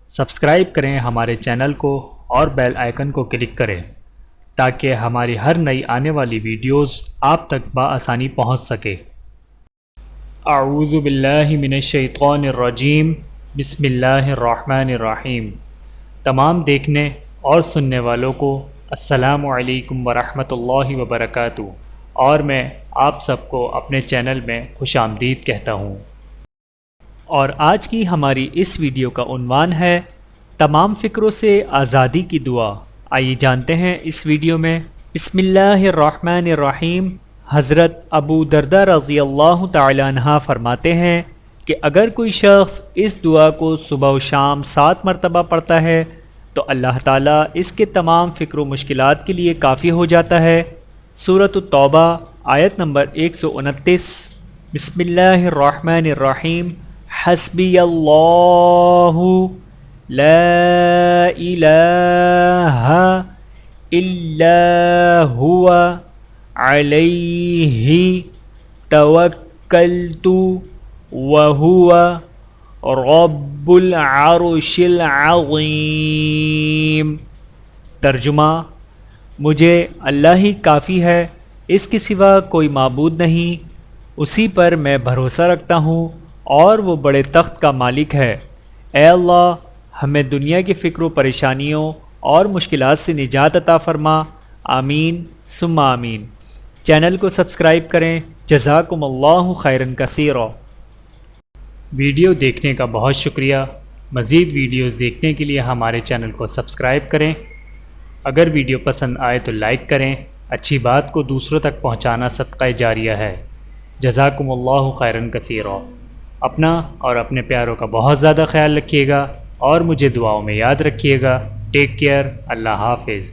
Subscribe کریں ہمارے channel کو اور بیل آئیکن کو کلک کریں تاکہ ہماری ہر نئی آنے والی ویڈیوز آپ تک بآسانی پہنچ سکے۔ اعوذ باللہ من الشیطان الرجیم، بسم اللہ الرحمن الرحیم۔ تمام دیکھنے اور سننے والوں کو السلام علیکم ورحمۃ اللہ وبرکاتہ، اور میں آپ سب کو اپنے چینل میں خوش آمدید کہتا ہوں۔ اور آج کی ہماری اس ویڈیو کا عنوان ہے تمام فکروں سے آزادی کی دعا۔ آئیے جانتے ہیں اس ویڈیو میں۔ بسم اللہ الرحمن الرحیم۔ حضرت ابو درداء رضی اللہ تعالی عنہ فرماتے ہیں کہ اگر کوئی شخص اس دعا کو صبح و شام 7 مرتبہ پڑھتا ہے تو اللہ تعالیٰ اس کے تمام فکر و مشکلات کے لیے کافی ہو جاتا ہے۔ سورۃ التوبہ آیت نمبر 129۔ بسم اللہ الرحمن الرحیم۔ حسبی اللہ لا الہ الا هو علیہ توکلت وہو رب العرش العظیم۔ ترجمہ: مجھے اللہ ہی کافی ہے، اس کے سوا کوئی معبود نہیں، اسی پر میں بھروسہ رکھتا ہوں اور وہ بڑے تخت کا مالک ہے۔ اے اللہ، ہمیں دنیا کی فکر و پریشانیوں اور مشکلات سے نجات عطا فرما۔ آمین ثم آمین۔ چینل کو سبسکرائب کریں۔ جزاکم اللہ خیرا کثیرا۔ ویڈیو دیکھنے کا بہت شکریہ۔ مزید ویڈیوز دیکھنے کے لیے ہمارے چینل کو سبسکرائب کریں۔ اگر ویڈیو پسند آئے تو لائک کریں۔ اچھی بات کو دوسروں تک پہنچانا صدقہ جاریہ ہے۔ جزاکم اللہ خیرا کثیرا۔ اپنا اور اپنے پیاروں کا بہت زیادہ خیال رکھیے گا اور مجھے دعاؤں میں یاد رکھیے گا۔ Take care. اللہ حافظ۔